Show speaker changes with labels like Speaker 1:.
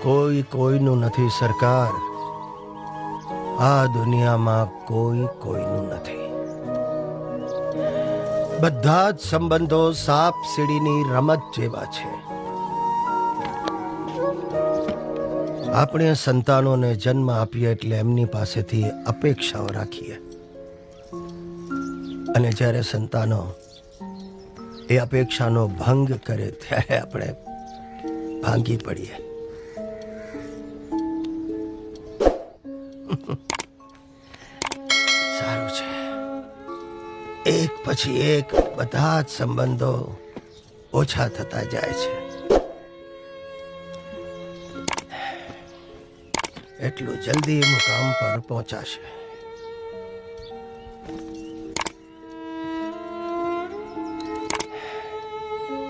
Speaker 1: કોઈ કોઈનું નથી સરકાર. આ દુનિયામાં કોઈ કોઈનું નથી. બધા જ સંબંધો સાપ સીડીની રમત જેવા છે. આપણે સંતાનોને જન્મ આપીએ એટલે એમની પાસેથી અપેક્ષાઓ રાખીએ, અને જ્યારે સંતાનો એ અપેક્ષાનો ભંગ કરે ત્યારે આપણે ભાંગી પડીએ. સારું છે, એક પછી એક બધા જ સંબંધો ઓછા થતા જાય છે. એટલું જલ્દી મુકામ પર પહોંચાશે.